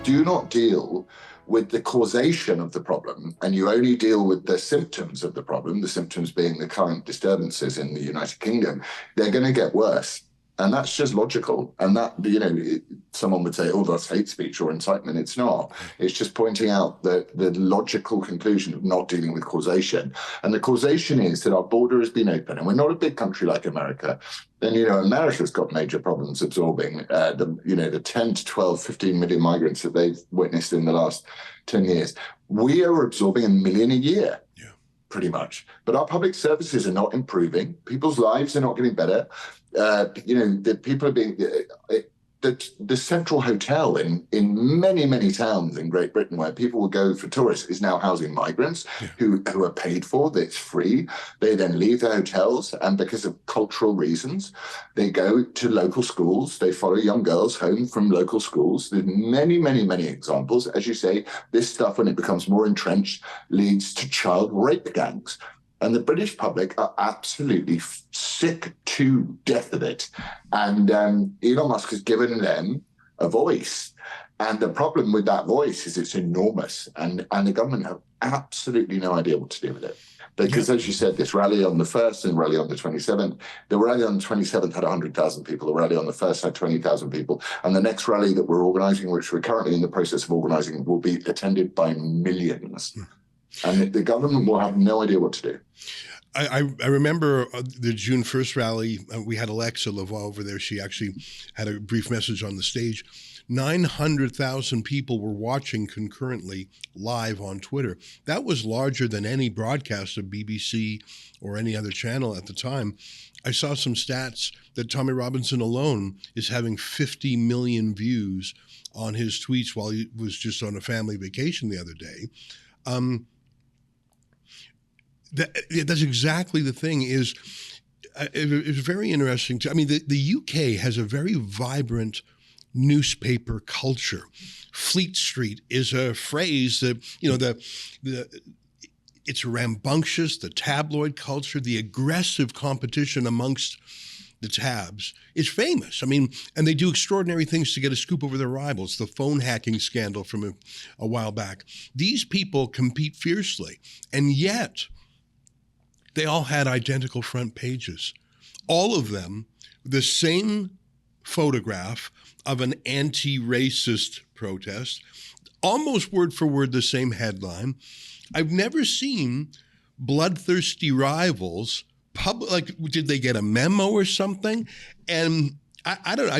do not deal with the causation of the problem, and you only deal with the symptoms of the problem, the symptoms being the current disturbances in the United Kingdom, they're going to get worse. And that's just logical. And that, someone would say, oh, that's hate speech or incitement. It's not. It's just pointing out the logical conclusion of not dealing with causation. And the causation is that our border has been open, and we're not a big country like America. And, America's got major problems absorbing the 10 to 12, 15 million migrants that they've witnessed in the last 10 years. We are absorbing 1 million a year. Pretty much. But our public services are not improving. People's lives are not getting better. The people are being... The Central Hotel in many, many towns in Great Britain where people will go for tourists is now housing migrants who are paid for. It's free. They then leave the hotels, and because of cultural reasons, they go to local schools. They follow young girls home from local schools. There's many, many, many examples. As you say, this stuff, when it becomes more entrenched, leads to child rape gangs. And the British public are absolutely sick to death of it. And Elon Musk has given them a voice. And the problem with that voice is it's enormous. And the government have absolutely no idea what to do with it. Because, as you said, this rally on the 1st and rally on the 27th, the rally on the 27th had 100,000 people. The rally on the 1st had 20,000 people. And the next rally that we're organising, which we're currently in the process of organising, will be attended by millions. And the government will have no idea what to do. I remember the June 1st rally. We had Alexa Laval over there. She actually had a brief message on the stage. 900,000 people were watching concurrently live on Twitter. That was larger than any broadcast of BBC or any other channel at the time. I saw some stats that Tommy Robinson alone is having 50 million views on his tweets while he was just on a family vacation the other day. That's exactly the thing. It's very interesting. The UK has a very vibrant newspaper culture. Fleet Street is a phrase that, it's rambunctious, the tabloid culture, the aggressive competition amongst the tabs is famous. And they do extraordinary things to get a scoop over their rivals. The phone hacking scandal from a while back. These people compete fiercely, and yet they all had identical front pages. All of them, the same photograph of an anti-racist protest, almost word for word the same headline. I've never seen bloodthirsty rivals did they get a memo or something? And I don't know,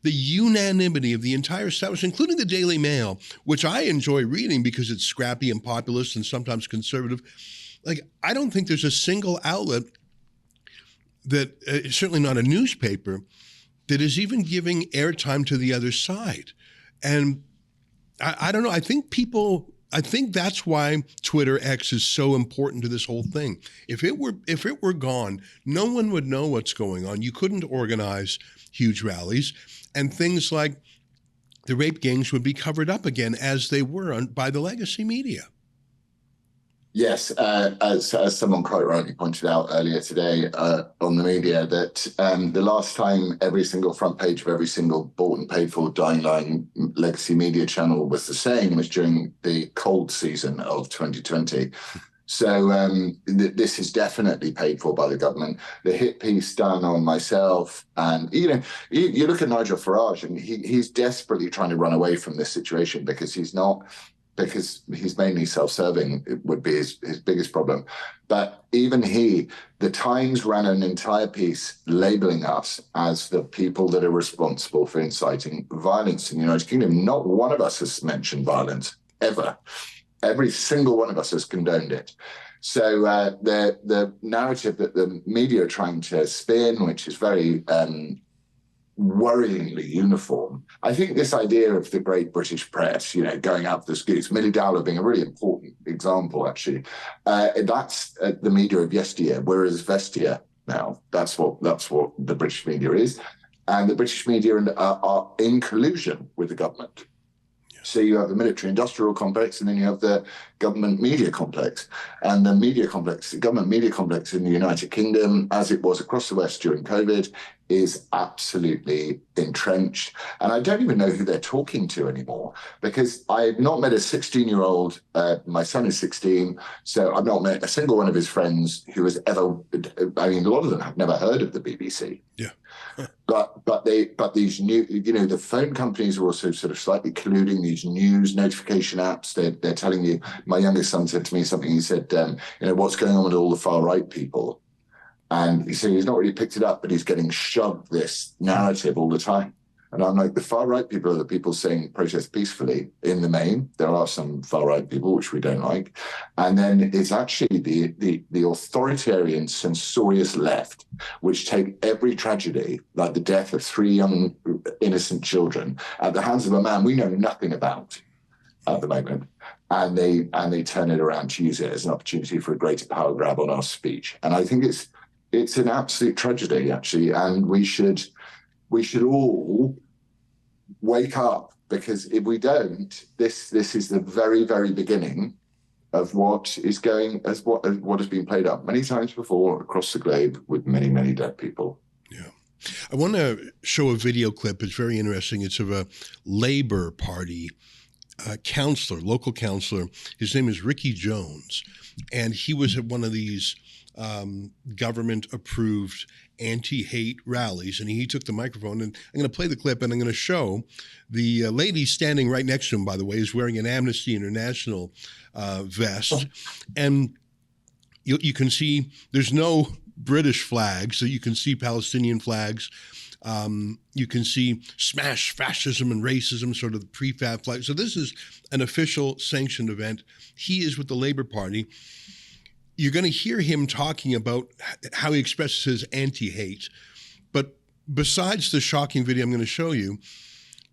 the unanimity of the entire establishment, including the Daily Mail, which I enjoy reading because it's scrappy and populist and sometimes conservative. I don't think there's a single outlet that, certainly not a newspaper, that is even giving airtime to the other side. And I don't know, I think that's why Twitter X is so important to this whole thing. If it were gone, no one would know what's going on. You couldn't organize huge rallies, and things like the rape gangs would be covered up again as they were by the legacy media. Yes, as someone quite rightly pointed out earlier today on the media, that the last time every single front page of every single bought and paid for Dying Line legacy media channel was the same was during the cold season of 2020. So this is definitely paid for by the government. The hit piece done on myself, and you look at Nigel Farage, and he's desperately trying to run away from this situation because he's mainly self-serving. It would be his biggest problem. But even the Times ran an entire piece labeling us as the people that are responsible for inciting violence in the United Kingdom. Not one of us has mentioned violence, ever. Every single one of us has condoned it. So the narrative that the media are trying to spin, which is very worryingly uniform. I think this idea of the great British press, going out for the scoops, Millie Dowler being a really important example, actually, that's the media of yesteryear, whereas Vestia now, that's what the British media is. And the British media are in collusion with the government. So you have the military-industrial complex, and then you have the government media complex. And the government media complex in the United Kingdom, as it was across the West during COVID, is absolutely entrenched. And I don't even know who they're talking to anymore, because I've not met a 16-year-old, my son is 16, so I've not met a single one of his friends who has ever, I mean, a lot of them have never heard of the BBC. Yeah. But these new, the phone companies are also sort of slightly colluding, these news notification apps. They're telling you, my youngest son said to me something, he said, what's going on with all the far right people? And he said he's not really picked it up, but he's getting shoved this narrative all the time. And I'm like, the far right people are the people saying protest peacefully in the main. There are some far right people, which we don't like. And then it's actually the authoritarian, censorious left, which take every tragedy, like the death of 3 young innocent children, at the hands of a man we know nothing about at the moment. And they turn it around to use it as an opportunity for a greater power grab on our speech. And I think it's an absolute tragedy, actually, and we should all wake up, because if we don't, this is the very, very beginning of what has been played out many times before across the globe with many, many dead people. Yeah. I want to show a video clip. It's very interesting. It's of a Labour Party councillor, local councillor. His name is Ricky Jones, and he was at one of these government-approved anti-hate rallies, and he took the microphone, and I'm going to play the clip, and I'm going to show the lady standing right next to him, by the way, is wearing an Amnesty International vest, and you can see there's no British flag, so you can see Palestinian flags. You can see smash fascism and racism, sort of the prefab flag. So this is an official sanctioned event. He is with the Labour Party. You're going to hear him talking about how he expresses his anti-hate. But besides the shocking video I'm going to show you,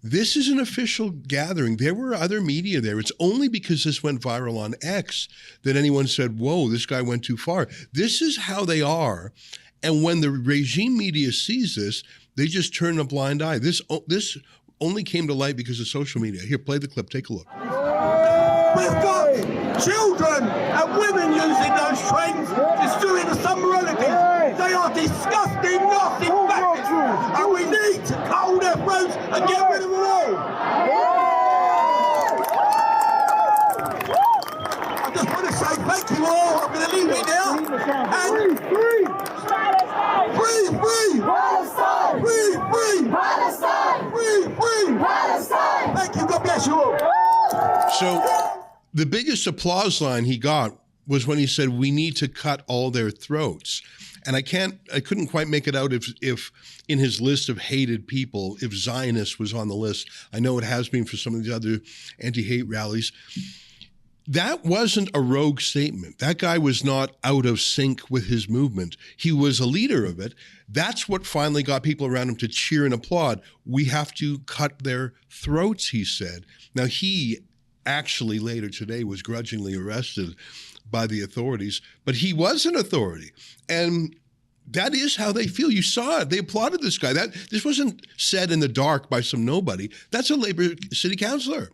this is an official gathering. There were other media there. It's only because this went viral on X that anyone said, whoa, this guy went too far. This is how they are. And when the regime media sees this, they just turn a blind eye. This only came to light because of social media. Here, play the clip. Take a look. We've got children and women using those trains, destroying the submoralities. They are disgusting, nasty bastards, and we need to cut their throats and get rid of them all. I just want to say thank you all. I'm going to leave it now. And free Palestine! Free Palestine! Free Palestine! Thank you. God bless you all. So the biggest applause line he got was when he said, we need to cut all their throats. And I couldn't quite make it out if in his list of hated people, if Zionist was on the list. I know it has been for some of the other anti-hate rallies. That wasn't a rogue statement. That guy was not out of sync with his movement. He was a leader of it. That's what finally got people around him to cheer and applaud. We have to cut their throats, he said. Now, he actually later today was grudgingly arrested by the authorities, but he was an authority. And that is how they feel. You saw it. They applauded this guy. This wasn't said in the dark by some nobody. That's a Labour City Councillor.